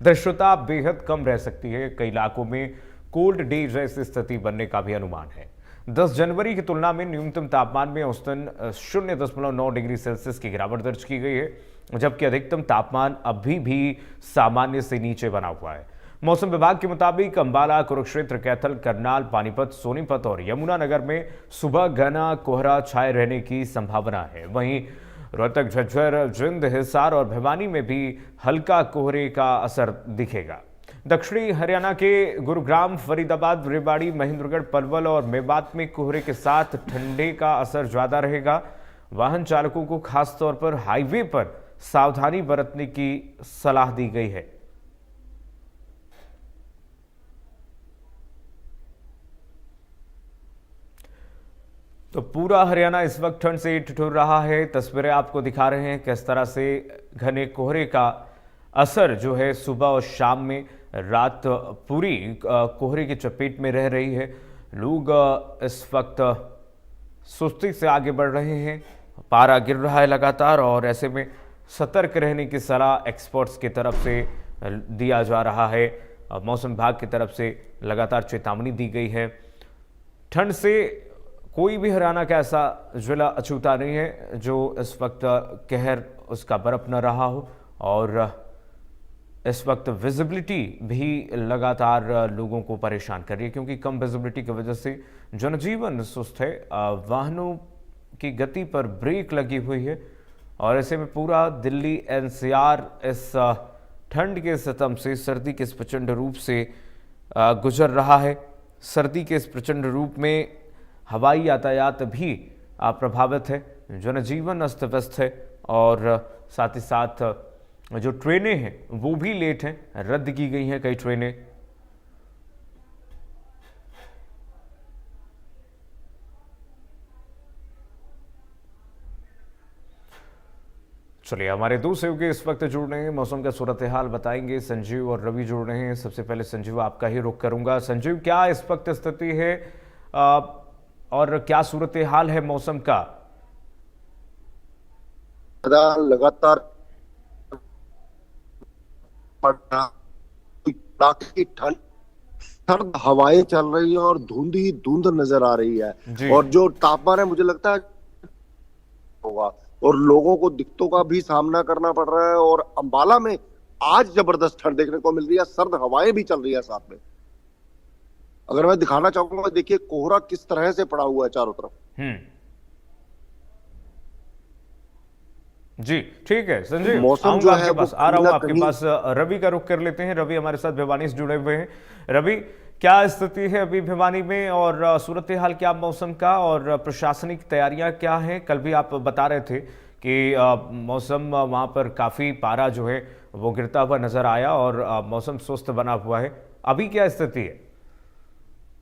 दृश्यता बेहद कम रह सकती है। कई इलाकों में कोल्ड डे जैसी स्थिति बनने का भी अनुमान है। 10 जनवरी की तुलना में न्यूनतम तापमान में औसतन 0.9 डिग्री सेल्सियस की गिरावट दर्ज की गई है, जबकि अधिकतम तापमान अभी भी सामान्य से नीचे बना हुआ है। मौसम विभाग के मुताबिक अंबाला, कुरुक्षेत्र, कैथल, करनाल, पानीपत, सोनीपत और यमुनानगर में सुबह घना कोहरा छाए रहने की संभावना है। वहीं रोहतक, झज्जर, जिंद, हिसार और भिवानी में भी हल्का कोहरे का असर दिखेगा। दक्षिणी हरियाणा के गुरुग्राम, फरीदाबाद, रेवाड़ी, महेंद्रगढ़, पलवल और मेवात में कोहरे के साथ ठंडे का असर ज्यादा रहेगा। वाहन चालकों को खासतौर पर हाईवे पर सावधानी बरतने की सलाह दी गई है। तो पूरा हरियाणा इस वक्त ठंड से ठिठुर रहा है। तस्वीरें आपको दिखा रहे हैं किस तरह से घने कोहरे का असर जो है सुबह और शाम में, रात पूरी कोहरे की चपेट में रह रही है। लोग इस वक्त सुस्ती से आगे बढ़ रहे हैं। पारा गिर रहा है लगातार और ऐसे में सतर्क रहने की सलाह एक्सपर्ट्स की तरफ से दिया जा रहा है। मौसम विभाग की तरफ से लगातार चेतावनी दी गई है। ठंड से कोई भी हरियाणा का ऐसा जिला अछूता नहीं है जो इस वक्त कहर उसका बरप न रहा हो। और इस वक्त विजिबिलिटी भी लगातार लोगों को परेशान कर रही है, क्योंकि कम विजिबिलिटी की वजह से जनजीवन सुस्त है। वाहनों की गति पर ब्रेक लगी हुई है और ऐसे में पूरा दिल्ली एनसीआर इस ठंड के सितम से, सर्दी के इस प्रचंड रूप से गुजर रहा है। सर्दी के इस प्रचंड रूप में हवाई यातायात भी प्रभावित है, जनजीवन अस्त व्यस्त है और साथ ही साथ जो ट्रेनें हैं वो भी लेट हैं, रद्द की गई हैं कई ट्रेनें। चलिए, हमारे दो सहयोगी इस वक्त जुड़ रहे हैं, मौसम का सूरत हाल बताएंगे। संजीव और रवि जुड़ रहे हैं। सबसे पहले संजीव, आपका ही रुख करूंगा। संजीव, क्या इस वक्त स्थिति है और क्या सूरत हाल है मौसम का? लगातार ठंड, सर्द हवाएं चल रही है और धुंध ही धुंध नजर आ रही है। और जो तापमान है मुझे लगता है होगा और लोगों को दिक्कतों का भी सामना करना पड़ रहा है। और अंबाला में आज जबरदस्त ठंड देखने को मिल रही है, सर्द हवाएं भी चल रही है साथ में। अगर मैं दिखाना चाहूंगा, देखिए कोहरा किस तरह से पड़ा हुआ है चारों तरफ। जी ठीक है संजीव, मौसम जो है आपके पास आ रहा हूं आपके पास। रवि का रुख कर लेते हैं। रवि हमारे साथ भिवानी से जुड़े हुए हैं। रवि, क्या स्थिति है अभी भिवानी में और सूरत हाल क्या मौसम का और प्रशासनिक तैयारियां क्या हैं? कल भी आप बता रहे थे कि मौसम वहां पर काफी पारा जो है वो गिरता हुआ नजर आया और मौसम स्वस्थ बना हुआ है। अभी क्या स्थिति है?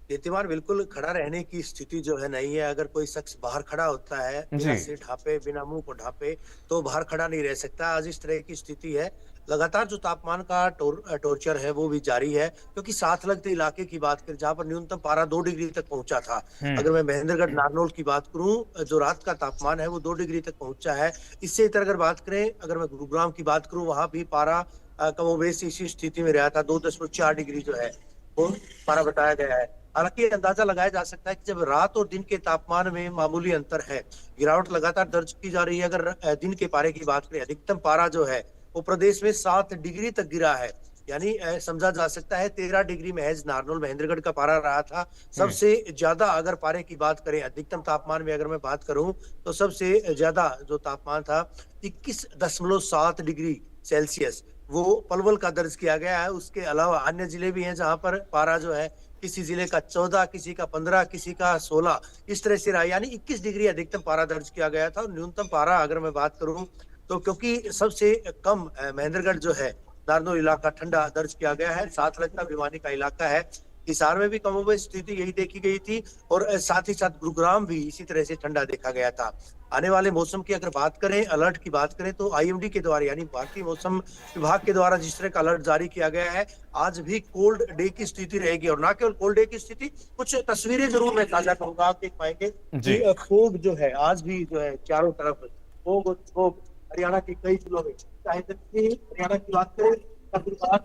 कीर्तिमान, बिल्कुल खड़ा रहने की स्थिति जो है नहीं है। अगर कोई शख्स बाहर खड़ा होता है बिना सिर ढांपे, बिना मुंह को ढांपे, तो बाहर खड़ा नहीं रह सकता। आज इस तरह की स्थिति है। लगातार जो तापमान का टॉर्चर है वो भी जारी है, क्योंकि साथ लगते इलाके की बात करें जहां पर न्यूनतम पारा 2 डिग्री तक पहुंचा था। अगर मैं महेंद्रगढ़, नारनौल की बात करूं, जो रात का तापमान है वो 2 डिग्री तक पहुंचा है। इससे इतर अगर बात करें, अगर मैं गुरुग्राम की बात करूं, वहां भी पारा कमोबेश इसी स्थिति में रहा था। 2.4 डिग्री जो है वो पारा बताया गया है। हालांकि अंदाजा लगाया जा सकता है कि जब रात और दिन के तापमान में मामूली अंतर है, गिरावट लगातार दर्ज की जा रही है। अगर दिन के पारे की बात करें, अधिकतम पारा जो है वो प्रदेश में 7 डिग्री तक गिरा है। यानी समझा जा सकता है 13 डिग्री महज नारनौल, महेंद्रगढ़ का पारा रहा था। सबसे ज्यादा अगर पारे की बात करें, अधिकतम तापमान में अगर मैं बात करूं, तो सबसे ज्यादा जो तापमान था 21.7 डिग्री सेल्सियस वो पलवल का दर्ज किया गया है। उसके अलावा अन्य जिले भी हैं जहां पर पारा जो है किसी जिले का 14, किसी का 15, किसी का 16 इस तरह से रहा। यानी 21 डिग्री अधिकतम पारा दर्ज किया गया था। और न्यूनतम पारा अगर मैं बात करूं तो क्योंकि सबसे कम महेंद्रगढ़ जो है, नारनौल इलाका ठंडा दर्ज किया गया है। साथ लगता भिवानी का इलाका है। हिसार में भी कमोबेश स्थिति यही देखी गई थी और साथ ही साथ गुरुग्राम भी इसी तरह से ठंडा देखा गया था। आने वाले मौसम की अगर बात करें, अलर्ट की बात करें, तो आईएमडी के द्वारा यानी भारतीय मौसम विभाग के द्वारा जिस तरह का अलर्ट जारी किया गया है, आज भी कोल्ड डे की स्थिति रहेगी। और ना केवल कोल्ड डे की स्थिति, कुछ तस्वीरें जरूर मैं साझा करूंगा, आप देख पाएंगे कि फोग जो है आज भी जो है चारों तरफ फोग हरियाणा के कई जिलों में, चाहे हरियाणा की बात करें, अगर बात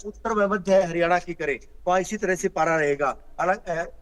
उत्तर व मध्य हरियाणा की करें, वहाँ इसी तरह से पारा रहेगा।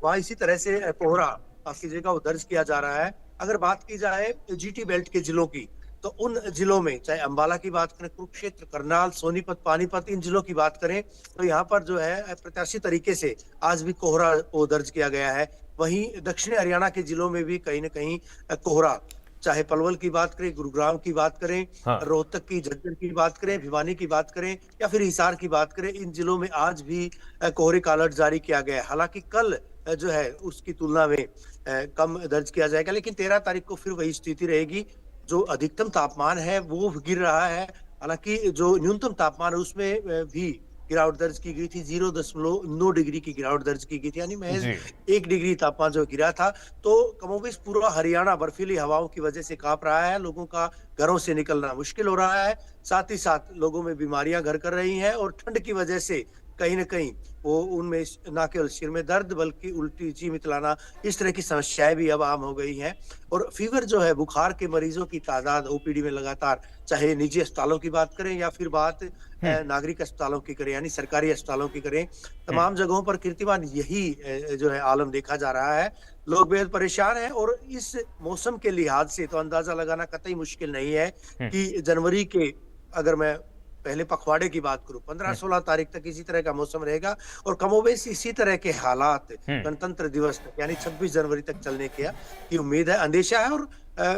वहाँ इसी तरह से कोहरा काफी जगह वो दर्ज किया जा रहा है। अगर बात की जाए जीटी बेल्ट के जिलों की, तो उन जिलों में चाहे अंबाला की बात करें, कुरुक्षेत्र, करनाल, सोनीपत, पानीपत, इन जिलों की बात करें, तो यहाँ पर जो है प्रत्याशी तरीके से आज भी कोहरा वो दर्ज किया गया है। वहीं दक्षिणी हरियाणा के जिलों में भी कहीं ना कहीं कोहरा, चाहे पलवल की बात करें, गुरुग्राम की बात करें, हाँ। रोहतक की, झज्जर की बात करें, भिवानी की बात करें, या फिर हिसार की बात करें, इन जिलों में आज भी कोहरे का अलर्ट जारी किया गया है। हालांकि कल जो है उसकी तुलना में कम दर्ज किया जाएगा, लेकिन 13 तारीख को फिर वही स्थिति रहेगी। जो अधिकतम तापमान है वो गिर रहा है, हालांकि जो न्यूनतम तापमान है उसमें भी गिरावट दर्ज की गई थी। 0.9 डिग्री की गिरावट दर्ज की गई थी, यानी महज जी। 1 डिग्री तापमान जो गिरा था। तो कमोबेश पूरा हरियाणा बर्फीली हवाओं की वजह से कांप रहा है, लोगों का घरों से निकलना मुश्किल हो रहा है। साथ ही साथ लोगों में बीमारियां घर कर रही हैं, और ठंड की वजह से कहीं न कहीं वो उनमें ना केवल सिर में दर्द, बल्कि उल्टी, जी मितलाना, इस तरह की समस्याएं भी अब आम हो गई हैं। और फीवर जो है, बुखार के मरीजों की तादाद ओपीडी में लगातार, चाहे निजी अस्पतालों की बात करें या फिर बात नागरिक अस्पतालों की करें, यानी सरकारी अस्पतालों की करें, तमाम जगहों पर कीर्तिमान यही जो है आलम देखा जा रहा है। लोग बेहद परेशान हैं, और इस मौसम के लिहाज से तो अंदाजा लगाना कतई मुश्किल नहीं है कि जनवरी के, अगर मैं पहले पखवाड़े की बात करूं, 15-16 तारीख तक इसी तरह का मौसम रहेगा, और कमोबेश इसी तरह के हालात गणतंत्र दिवस तक, यानी 26 जनवरी तक चलने की उम्मीद है, अंदेशा है। और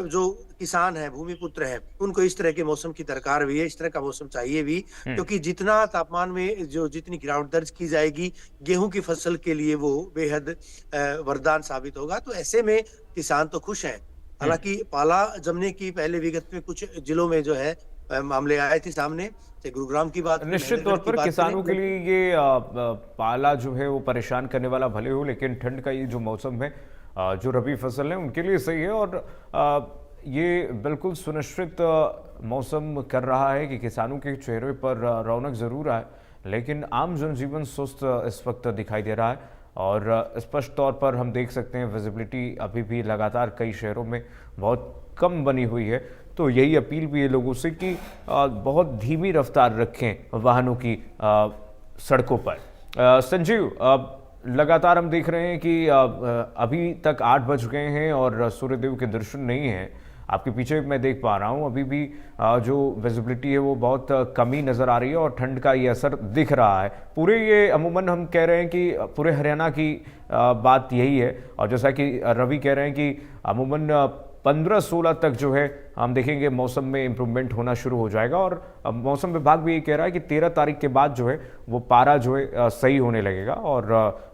जो किसान है, भूमिपुत्र है, उनको इस तरह के मौसम की दरकार भी है, इस तरह का मौसम चाहिए भी, क्योंकि जितना तापमान में जितनी गिरावट दर्ज की जाएगी, गेहूं की फसल के लिए वो बेहद वरदान साबित होगा। तो ऐसे में किसान तो खुश हैं। हालांकि पाला जमने की पहले विगत में कुछ जिलों में जो है मामले आए थे सामने, चाहे गुरुग्राम की बात करें, निश्चित तौर महेंद्रगढ़ की पर बात किसानों के करें। लिए ये पाला जो है वो परेशान करने वाला भले हो, लेकिन ठंड का ये जो मौसम है, जो रबी फसल है उनके लिए सही है। और ये बिल्कुल सुनिश्चित मौसम कर रहा है कि किसानों के चेहरे पर रौनक जरूर आए, लेकिन आम जनजीवन सुस्त इस वक्त दिखाई दे रहा है। और स्पष्ट तौर पर हम देख सकते हैं विजिबिलिटी अभी भी लगातार कई शहरों में बहुत कम बनी हुई है। तो यही अपील भी है लोगों से कि बहुत धीमी रफ्तार रखें वाहनों की सड़कों पर। संजीव, लगातार हम देख रहे हैं कि अभी तक 8 बज गए हैं और सूर्यदेव के दर्शन नहीं हैं। आपके पीछे मैं देख पा रहा हूँ अभी भी जो विजिबिलिटी है वो बहुत कमी नज़र आ रही है, और ठंड का ये असर दिख रहा है पूरे, ये अमूमन हम कह रहे हैं कि पूरे हरियाणा की बात यही है। और जैसा कि रवि कह रहे हैं कि अमूमन 15-16 तक जो है हम देखेंगे मौसम में इम्प्रूवमेंट होना शुरू हो जाएगा। और मौसम विभाग भी ये कह रहा है कि 13 तारीख के बाद जो है वो पारा जो है सही होने लगेगा और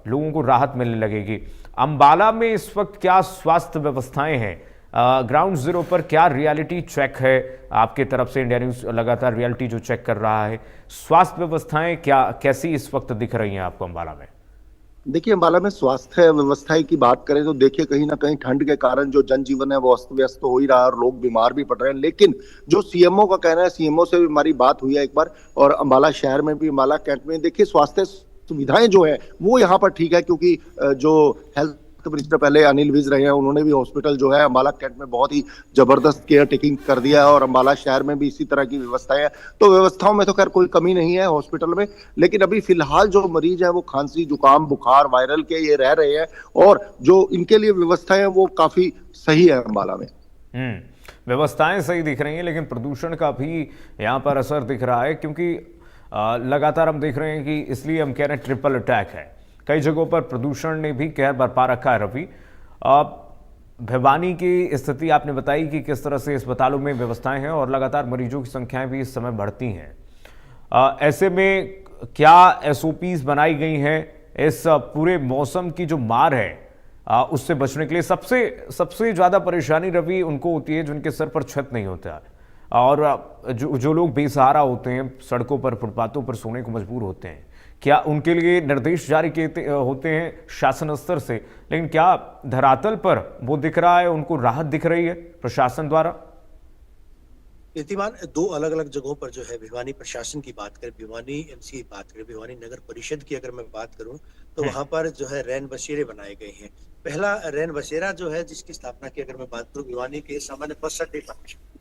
लोगों को राहत मिलने लगेगी। अंबाला में इस वक्त क्या स्वास्थ्य व्यवस्थाएं हैं? ग्राउंड जीरो पर क्या रियलिटी चेक है आपके तरफ से? इंडिया न्यूज़ लगातार रियलिटी जो चेक कर रहा है, स्वास्थ्य व्यवस्थाएं क्या कैसी इस वक्त दिख रही हैं आपको अंबाला में? देखिए, अंबाला में स्वास्थ्य व्यवस्था की बात करें तो देखिए, कहीं ना कहीं ठंड के कारण जो जनजीवन है वो अस्त व्यस्त तो हो ही रहा है और लोग बीमार भी पड़ रहे हैं। लेकिन जो सीएमओ का कहना है, सीएमओ से भी हमारी बात हुई है एक बार, और अंबाला शहर में भी, अंबाला कैंट में, देखिए स्वास्थ्य सुविधाएं जो है वो यहाँ पर ठीक है, क्योंकि जो हेल्थ मिनिस्टर पहले अनिल विज रहे हैं, उन्होंने भी हॉस्पिटल जो है अंबाला कैंट में बहुत ही जबरदस्त केयर टेकिंग कर दिया है, और अंबाला शहर में भी इसी तरह की व्यवस्थाएं हैं। तो व्यवस्थाओं में तो खैर कोई कमी नहीं है हॉस्पिटल में, लेकिन अभी फिलहाल जो मरीज है वो खांसी, जुकाम, बुखार, वायरल के ये रह रहे हैं, और जो इनके लिए व्यवस्थाएं वो काफी सही है अंबाला में। व्यवस्थाएं सही दिख रही हैं, लेकिन प्रदूषण का भी यहाँ पर असर दिख रहा है, क्योंकि लगातार हम देख रहे हैं कि इसलिए हम कह रहे हैं ट्रिपल अटैक है। कई जगहों पर प्रदूषण ने भी कहर बरपा रखा है। रवि, भिवानी की स्थिति आपने बताई कि किस तरह से अस्पतालों में व्यवस्थाएं हैं और लगातार मरीजों की संख्याएं भी इस समय बढ़ती हैं। ऐसे में क्या एसओपीज बनाई गई हैं इस पूरे मौसम की जो मार है उससे बचने के लिए? सबसे ज़्यादा परेशानी रवि उनको होती है जिनके सर पर छत नहीं होता है, और जो लोग बेसहारा होते हैं, सड़कों पर, फुटपाथों पर सोने को मजबूर होते हैं। क्या उनके लिए निर्देश जारी किए होते हैं शासन स्तर से, लेकिन क्या धरातल पर वो दिख रहा है, उनको राहत दिख रही है प्रशासन द्वारा? कीर्तिमान, 2 अलग अलग जगहों पर जो है भिवानी प्रशासन की बात करें, भिवानी एमसी की बात करें, भिवानी नगर परिषद की अगर मैं बात करूं, तो वहां पर जो है रैन बसेरे बनाए गए हैं। पहला रैन बसेरा जो है, जिसकी स्थापना की अगर मैं बात करूं, भिवानी के सामान्य बस अड्डे पर,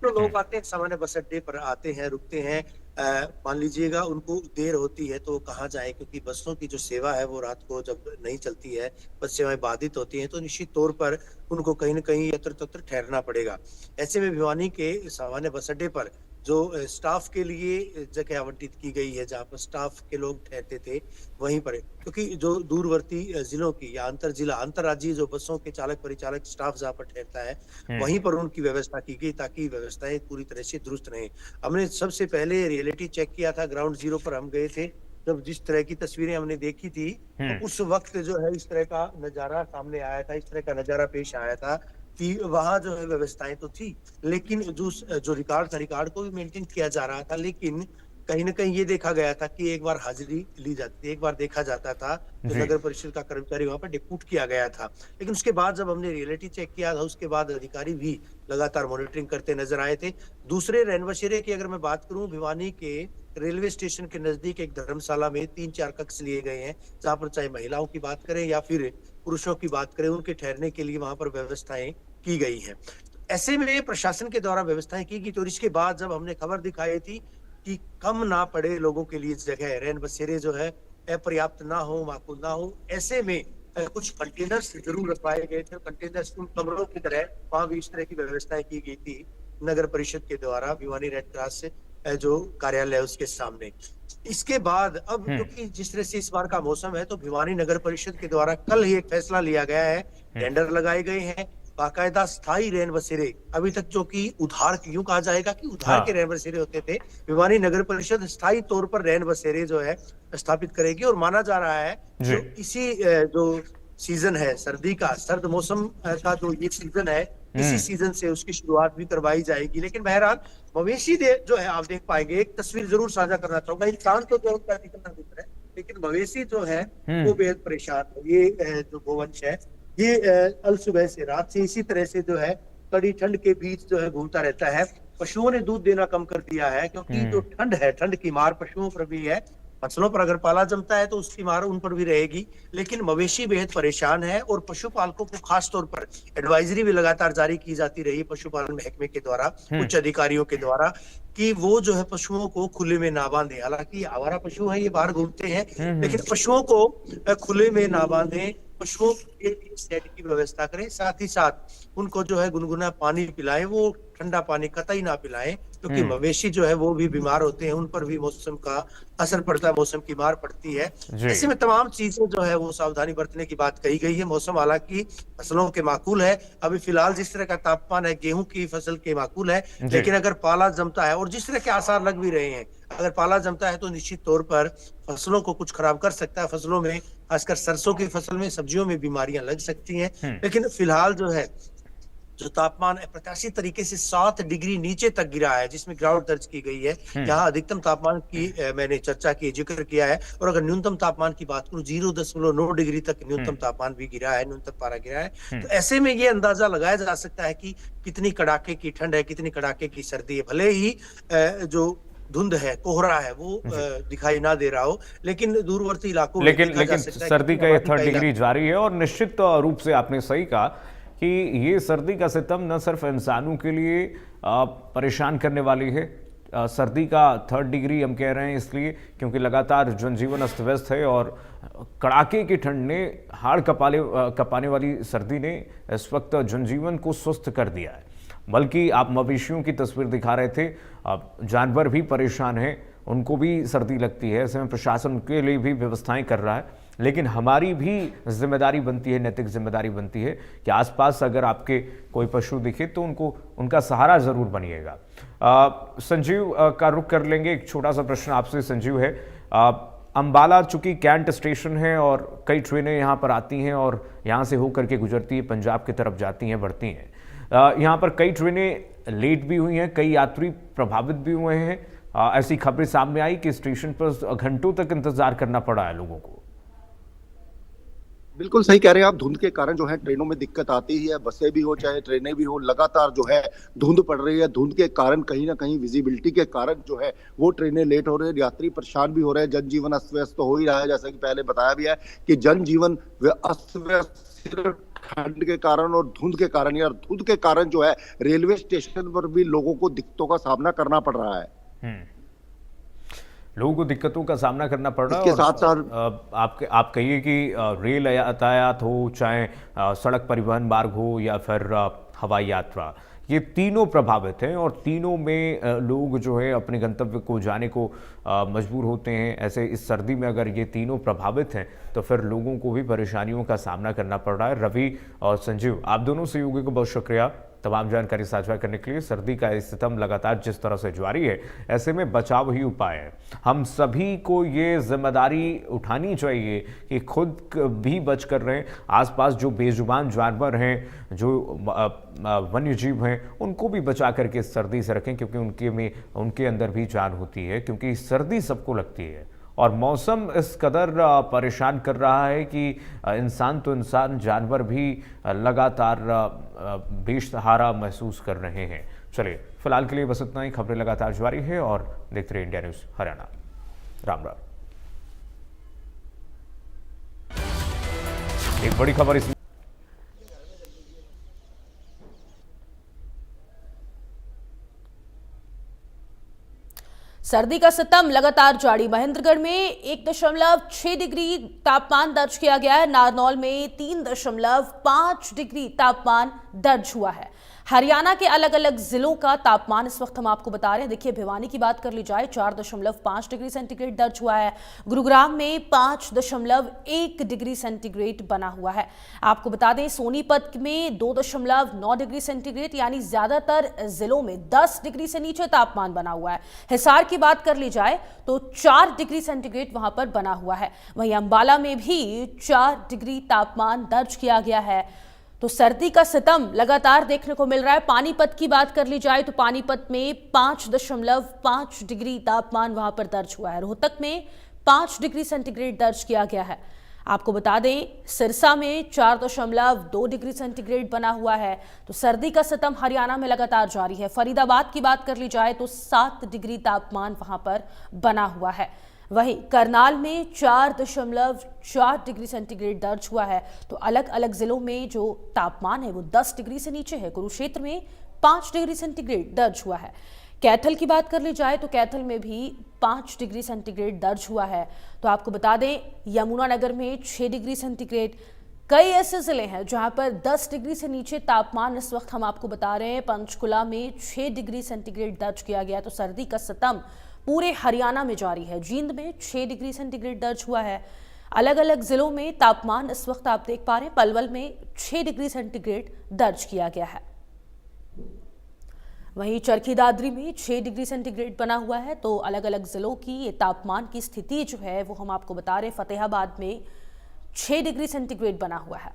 तो लोग आते हैं, सामान्य बस अड्डे पर आते हैं, रुकते हैं, मान लीजिएगा उनको देर होती है तो वो कहाँ जाए, क्योंकि बसों की जो सेवा है वो रात को जब नहीं चलती है, बस सेवाएं बाधित होती हैं, तो निश्चित तौर पर उनको कहीं ना कहीं यत्र तत्र ठहरना पड़ेगा। ऐसे में भिवानी के सामान्य बस अड्डे पर जो स्टाफ के लिए जगह आवंटित की गई है, जहाँ पर स्टाफ के लोग ठहरते थे, वहीं पर, क्योंकि जो दूरवर्ती जिलों की या अंतर जिला अंतर्राज्यीय जो बसों के चालक परिचालक स्टाफ जहाँ पर ठहरता है, वहीं पर उनकी व्यवस्था की गई ताकि व्यवस्थाएं पूरी तरह से दुरुस्त रहें। हमने सबसे पहले रियलिटी चेक किया था, ग्राउंड जीरो पर हम गए थे, जब जिस तरह की तस्वीरें हमने देखी थी, तो उस वक्त जो है इस तरह का नजारा सामने आया था, इस तरह का नजारा पेश आया था कि वहां जो है व्यवस्थाएं तो थी, लेकिन जो रिकॉर्ड था, रिकॉर्ड को भी मेंटेन किया जा रहा था, लेकिन कहीं ना कहीं ये देखा गया था कि एक बार हाजिरी ली जाती थी, एक बार देखा जाता था, जो जी। नगर परिषद का कर्मचारी वहां पर डिप्यूट किया गया था। लेकिन उसके बाद जब हमने रियलिटी चेक किया था, उसके बाद अधिकारी भी लगातार मॉनिटरिंग करते नजर आए थे। दूसरे रैनबसेरे की अगर मैं बात करूं, भिवानी के रेलवे स्टेशन के नजदीक एक धर्मशाला में 3-4 कक्ष लिए गए हैं, जहां पर चाहे महिलाओं की बात करें या फिर पुरुषों की बात करें, उनके ठहरने के लिए वहां पर व्यवस्थाएं की गई है। ऐसे में प्रशासन के द्वारा व्यवस्थाएं की गई, तो इसके बाद जब हमने खबर दिखाई थी कि कम ना पड़े लोगों के लिए जगह, रैन बसेरे जो है पर्याप्त ना हो, माकूल ना हो, ऐसे में कुछ कंटेनर्स जरूर रखवाए गए थे। कंटेनर्स उन कमरों की तरह वहां भी इस तरह की व्यवस्थाएं की गई थी नगर परिषद के द्वारा, भिवानी रेड क्रॉस से जो कार्यालय है उसके सामने। इसके बाद अब क्योंकि जिस तरह से इस बार का मौसम है, तो भिवानी नगर परिषद के द्वारा कल ही एक फैसला लिया गया है, टेंडर लगाए गए हैं, बाकायदा स्थायी रैन बसेरे, अभी तक जो कि उधार, यूं कहा जाएगा कि उधार के रैन बसेरे होते थे, भिवानी नगर परिषद स्थायी तौर पर रैन बसेरे जो है स्थापित करेगी। और माना जा रहा है जो इसी जो सीजन है सर्दी का, सर्द मौसम का जो ये सीजन है, इसी सीजन से उसकी शुरुआत भी करवाई जाएगी। लेकिन बहरहाल मवेशी जो है आप देख पाएंगे, एक तस्वीर जरूर साझा करना चाहूंगा, इंसान तो जो उनका दिखना दिख रहा है, लेकिन मवेशी जो है वो बेहद परेशान है। ये जो गोवंश है, ये अल सुबह से रात से इसी तरह से जो है कड़ी ठंड के बीच जो है घूमता रहता है। पशुओं ने दूध देना कम कर दिया है, क्योंकि जो ठंड है, ठंड की मार पशुओं पर भी है। फसलों पर अगर पाला जमता है तो उसकी मार उन पर भी रहेगी, लेकिन मवेशी बेहद परेशान है। और पशुपालकों को खास तौर पर एडवाइजरी भी लगातार जारी की जाती रही पशुपालन महकमे के द्वारा, उच्च अधिकारियों के द्वारा, कि वो जो है पशुओं को खुले में ना बांधे। हालांकि आवारा पशु है, ये बाहर घूमते हैं, लेकिन पशुओं को खुले में ना बांधे, पशुओं के लिए शेड की व्यवस्था करें, साथ ही साथ उनको जो है गुनगुना पानी पिलाएं, वो ठंडा पानी कतई ना पिलाएं, क्योंकि मवेशी जो है वो भी बीमार होते हैं, उन पर भी मौसम का असर पड़ता है, मौसम की मार पड़ती है। ऐसे में तमाम चीजें जो है वो सावधानी बरतने की बात कही गई है। मौसम हालांकि फसलों के माकूल है, अभी फिलहाल जिस तरह का तापमान है गेहूं की फसल के माकूल है, लेकिन अगर पाला जमता है, और जिस तरह के आसार लग भी रहे हैं, अगर पाला जमता है तो निश्चित तौर पर फसलों को कुछ खराब कर सकता है। फसलों में, खासकर सरसों की फसल में, सब्जियों में बीमारियां लग सकती हैं। लेकिन फिलहाल जो है जो तापमान अप्रत्याशित तरीके से 7 डिग्री नीचे तक गिरा है, जिसमें गिरावट दर्ज की गई है। यहाँ अधिकतम तापमान की मैंने चर्चा की, जिक्र किया है, और अगर न्यूनतम तापमान की बात करूं 0.9 डिग्री तक न्यूनतम तापमान भी गिरा है, न्यूनतम पारा गिरा है। तो ऐसे में ये अंदाजा लगाया जा सकता है कि कितनी कड़ाके की ठंड है, कितनी कड़ाके की सर्दी है। भले ही जो धुंध है, कोहरा है, वो दिखाई ना दे रहा हो, लेकिन दूरवर्ती इलाकों में लेकिन सर्दी का ये 3 डिग्री जारी है। और निश्चित रूप से आपने सही कहा कि ये सर्दी का सितम न सिर्फ इंसानों के लिए परेशान करने वाली है। सर्दी का 3 डिग्री हम कह रहे हैं इसलिए क्योंकि लगातार जनजीवन अस्त व्यस्त है, और कड़ाके की ठंड ने, हाड़ कपाने वाली सर्दी ने इस वक्त जनजीवन को सुस्त कर दिया है। बल्कि आप मवेशियों की तस्वीर दिखा रहे थे, जानवर भी परेशान हैं, उनको भी सर्दी लगती है। ऐसे में प्रशासन उनके लिए भी व्यवस्थाएं कर रहा है, लेकिन हमारी भी जिम्मेदारी बनती है, नैतिक जिम्मेदारी बनती है कि आसपास अगर आपके कोई पशु दिखे तो उनका सहारा जरूर बनिएगा। संजीव का रुख कर लेंगे। एक छोटा सा प्रश्न आपसे संजीव है, अंबाला चूंकि कैंट स्टेशन है और कई ट्रेनें यहाँ पर आती हैं और यहाँ से होकर के गुजरती है, पंजाब की तरफ जाती हैं, बढ़ती हैं। यहाँ पर कई ट्रेनें लेट भी हुई हैं, कई यात्री प्रभावित भी हुए हैं। ऐसी खबरें सामने आई कि स्टेशन पर घंटों तक इंतजार करना पड़ा है लोगों को। बिल्कुल सही कह रहे हैं आप। धुंध के कारण जो है ट्रेनों में दिक्कत आती ही है, बसें भी हो चाहे ट्रेनें भी हो, लगातार जो है धुंध पड़ रही है। धुंध के कारण कहीं ना कहीं विजिबिलिटी के कारण जो है वो ट्रेनें लेट हो रही है, यात्री परेशान भी हो रहे हैं, जनजीवन अस्त व्यस्त तो हो ही रहा है। जैसा कि पहले बताया भी है कि जनजीवन अस्त व्यस्त सिर्फ ठंड के कारण और धुंध के कारण, और धुंध के कारण जो है रेलवे स्टेशन पर भी लोगों को दिक्कतों का सामना करना पड़ रहा है। लोगों को दिक्कतों का सामना करना पड़ रहा है। इसके और साथ साथ आप कहिए कि रेल यातायात हो, चाहे सड़क परिवहन मार्ग हो या फिर हवाई यात्रा, ये तीनों प्रभावित हैं और तीनों में लोग जो है अपने गंतव्य को जाने को मजबूर होते हैं। ऐसे इस सर्दी में अगर ये तीनों प्रभावित हैं तो फिर लोगों को भी परेशानियों का सामना करना पड़ रहा है। रवि और संजीव, आप दोनों सहयोगियों को बहुत शुक्रिया तमाम जानकारी साझा करने के लिए। सर्दी का स्थिति लगातार जिस तरह से जारी है, ऐसे में बचाव ही उपाय है। हम सभी को ये जिम्मेदारी उठानी चाहिए कि खुद भी बच कर रहें, आसपास जो बेजुबान जानवर हैं, जो वन्य जीव हैं, उनको भी बचा करके सर्दी से रखें, क्योंकि उनके अंदर भी जान होती है, क्योंकि सर्दी सबको लगती है। और मौसम इस कदर परेशान कर रहा है कि इंसान तो इंसान, जानवर भी लगातार बेसहारा महसूस कर रहे हैं। चलिए फिलहाल के लिए बस इतना ही। खबरें लगातार जारी है और देखते रहिए इंडिया न्यूज़ हरियाणा। राम राम। एक बड़ी खबर इस सर्दी का सितम लगातार जारी। महेंद्रगढ़ में 1.6 डिग्री तापमान दर्ज किया गया है। नारनौल में 3.5 डिग्री तापमान दर्ज हुआ है। हरियाणा के अलग अलग जिलों का तापमान इस वक्त हम आपको बता रहे हैं। देखिए, भिवानी की बात कर ली जाए, 4.5 डिग्री सेंटीग्रेड दर्ज हुआ है। गुरुग्राम में 5.1 डिग्री सेंटीग्रेड बना हुआ है। आपको बता दें, सोनीपत में 2.9 डिग्री सेंटीग्रेड, यानी ज्यादातर जिलों में 10 डिग्री से नीचे तापमान बना हुआ है। हिसार की बात कर ली जाए तो 4 डिग्री सेंटीग्रेड वहां पर बना हुआ है। वहीं अंबाला में भी 4 डिग्री तापमान दर्ज किया गया है। तो सर्दी का सितम लगातार देखने को मिल रहा है। पानीपत की बात कर ली जाए तो पानीपत में 5.5 डिग्री तापमान वहां पर दर्ज हुआ है। रोहतक में 5 डिग्री सेंटीग्रेड दर्ज किया गया है। आपको बता दें, सिरसा में 4.2 डिग्री सेंटीग्रेड बना हुआ है। तो सर्दी का सितम हरियाणा में लगातार जारी है। फरीदाबाद की बात कर ली जाए तो 7 डिग्री तापमान वहां पर बना हुआ है। वहीं करनाल में 4.4 डिग्री सेंटीग्रेड दर्ज हुआ है। तो अलग अलग जिलों में जो तापमान है वो 10 डिग्री से नीचे है। कुरुक्षेत्र में 5 डिग्री सेंटीग्रेड दर्ज हुआ है। कैथल की बात कर ली जाए तो कैथल में भी 5 डिग्री सेंटीग्रेड दर्ज हुआ है। तो आपको बता दें, यमुनानगर में 6 डिग्री सेंटीग्रेड। कई ऐसे जिले हैं जहां पर 10 डिग्री से नीचे तापमान इस वक्त हम आपको बता रहे हैं। पंचकुला में 6 डिग्री सेंटीग्रेड दर्ज किया गया। तो सर्दी का सितम पूरे हरियाणा में जारी है। जींद में 6 डिग्री सेंटीग्रेड दर्ज हुआ है। अलग अलग जिलों में तापमान इस वक्त आप देख पा रहे हैं। पलवल में 6 डिग्री सेंटीग्रेड दर्ज किया गया है। वहीं चरखी दादरी में 6 डिग्री सेंटीग्रेड बना हुआ है। तो अलग अलग जिलों की ये तापमान की स्थिति जो है वो हम आपको बता रहे हैं। फतेहाबाद में 6 डिग्री सेंटीग्रेड बना हुआ है।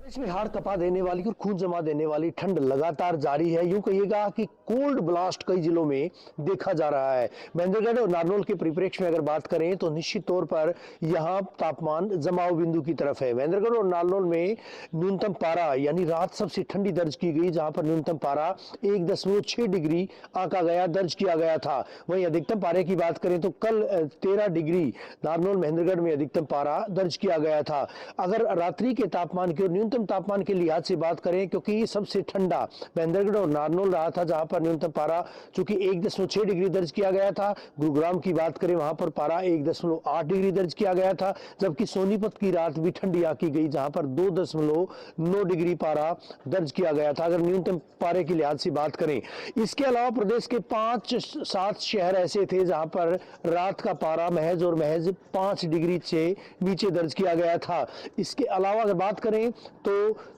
इसमें हाड़ कपा देने वाली और खून जमा देने वाली ठंड लगातार जारी है। यूं कहिएगा कि कोल्ड ब्लास्ट कई जिलों में देखा जा रहा है। महेंद्रगढ़ और नारनौल के परिप्रेक्ष्य में अगर बात करें तो निश्चित तौर पर यहां तापमान जमाव बिंदु की तरफ है। महेंद्रगढ़ और नारनौल में न्यूनतम पारा यानी रात सबसे ठंडी दर्ज की गई, जहां पर न्यूनतम पारा 1.6 डिग्री आंका गया, दर्ज किया गया था। वहीं अधिकतम पारे की बात करें तो कल 13 डिग्री नारनौल महेंद्रगढ़ में अधिकतम पारा दर्ज किया गया था। अगर रात्रि के तापमान की और न्यूनतम तापमान के लिहाज से बात करें, क्योंकि सबसे ठंडा महेंद्रगढ़ और नारनौल रहा था, जहां पर न्यूनतम पारा चूंकि 1.6 डिग्री दर्ज किया गया था। गुरुग्राम की बात करें, वहां पर पारा 1.8 डिग्री दर्ज किया गया था। जबकि सोनीपत की रात भी ठंडी आंकी गई, जहां पर 2.9 डिग्री पारा दर्ज किया गया था, अगर न्यूनतम पारे के लिहाज से बात करें। इसके अलावा प्रदेश के 5-7 शहर ऐसे थे जहां पर रात का पारा महज और महज 5 डिग्री से नीचे दर्ज किया गया था। इसके अलावा अगर बात करें तो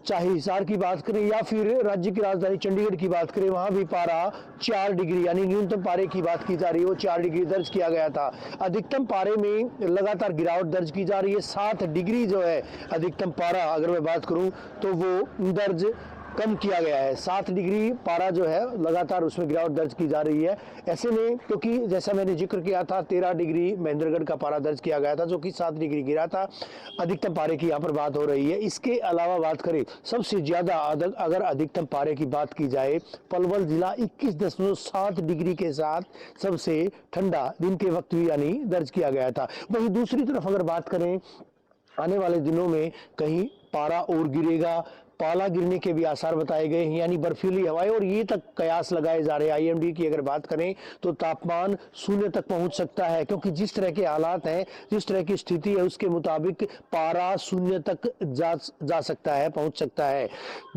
चाहे हिसार की बात करें या फिर राज्य की राजधानी चंडीगढ़ की बात करें, वहां भी पारा 4 डिग्री यानी न्यूनतम पारे की बात की जा रही है, वो 4 डिग्री दर्ज किया गया था। अधिकतम पारे में लगातार गिरावट दर्ज की जा रही है। 7 डिग्री जो है अधिकतम पारा अगर मैं बात करूं तो वो दर्ज कम किया गया है। 7 डिग्री पारा जो है लगातार उसमें गिरावट दर्ज की जा रही है। ऐसे में क्योंकि जैसा मैंने जिक्र किया था, 13 डिग्री महेंद्रगढ़ का पारा दर्ज किया गया था, जो कि 7 डिग्री गिरा था। अधिकतम पारे की यहाँ पर बात हो रही है। इसके अलावा बात करें सबसे ज्यादा अगर अधिकतम पारे की बात की जाए, पलवल जिला 21.7 डिग्री के साथ सबसे ठंडा दिन के वक्त भी यानी दर्ज किया गया था। वहीं दूसरी तरफ अगर बात करें, आने वाले दिनों में कहीं पारा और गिरेगा, पाला गिरने के भी आसार बताए गए हैं, यानी बर्फीली हवाएं, और ये तक कयास लगाए जा रहे हैं। आईएमडी की अगर बात करें तो तापमान 0 तक पहुंच सकता है, क्योंकि जिस तरह के हालात हैं, जिस तरह की स्थिति है, उसके मुताबिक पारा 0 तक जा सकता है, पहुंच सकता है।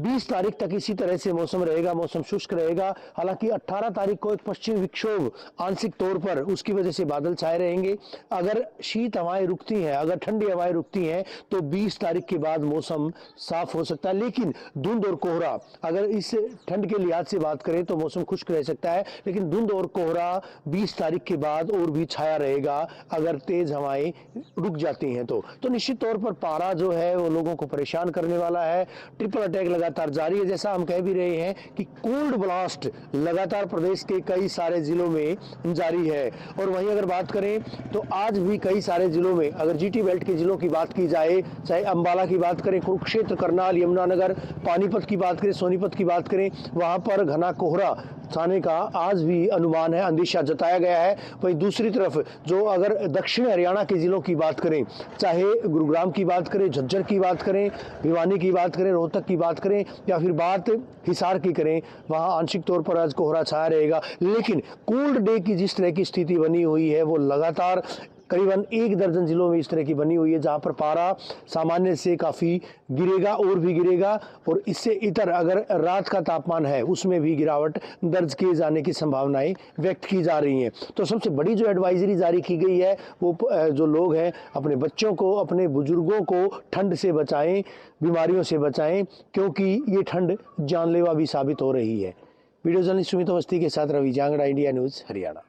20 तारीख तक इसी तरह से मौसम रहेगा, मौसम शुष्क रहेगा। हालांकि 18 तारीख को एक पश्चिमी विक्षोभ आंशिक तौर पर उसकी वजह से बादल छाए रहेंगे। अगर शीत हवाएं रुकती हैं, अगर ठंडी हवाएं रुकती हैं, तो 20 तारीख के बाद मौसम साफ हो सकता है। लेकिन धुंध और कोहरा, अगर इस ठंड के लिहाज से बात करें तो मौसम खुश्क रह सकता है, लेकिन धुंध और कोहरा 20 तारीख के बाद और भी छाया रहेगा अगर तेज हवाएं रुक जाती हैं तो निश्चित तौर पर पारा जो है वो लोगों को परेशान करने वाला है। ट्रिपल अटैक लगातार जारी है, जैसा हम कह भी रहे हैं कि कोल्ड ब्लास्ट लगातार प्रदेश के कई सारे जिलों में जारी है। और वहीं अगर बात करें तो आज भी कई सारे जिलों में, अगर जीटी बेल्ट के जिलों की बात की जाए, चाहे अंबाला की बात करें, कुरुक्षेत्र, करनाल, यमुनानगर, पानीपत की बात करें, सोनीपत की बात करें, वहां पर घना कोहरा छाने का आज भी अनुमान है, अंदेशा जताया गया है। वहीं दूसरी तरफ जो अगर दक्षिण हरियाणा के जिलों की बात करें, चाहे गुरुग्राम की बात करें, झज्जर की बात करें, भिवानी की बात करें, रोहतक की बात करें, या फिर बात हिसार की करें, वहां आंशिक तौर पर आज कोहरा छाया रहेगा। लेकिन कोल्ड डे की जिस तरह की स्थिति बनी हुई है वो लगातार करीबन 1 दर्जन जिलों में इस तरह की बनी हुई है, जहां पर पारा सामान्य से काफ़ी गिरेगा और भी गिरेगा। और इससे इतर अगर रात का तापमान है उसमें भी गिरावट दर्ज किए जाने की संभावनाएं व्यक्त की जा रही हैं। तो सबसे बड़ी जो एडवाइजरी जारी की गई है वो जो लोग हैं अपने बच्चों को, अपने बुजुर्गों को ठंड से बचाएं, बीमारियों से बचाएं, क्योंकि ये ठंड जानलेवा भी साबित हो रही है। वीडियो जर्नलिस्ट सुमित अवस्थी के साथ रवि जांगड़ा, इंडिया न्यूज़, हरियाणा।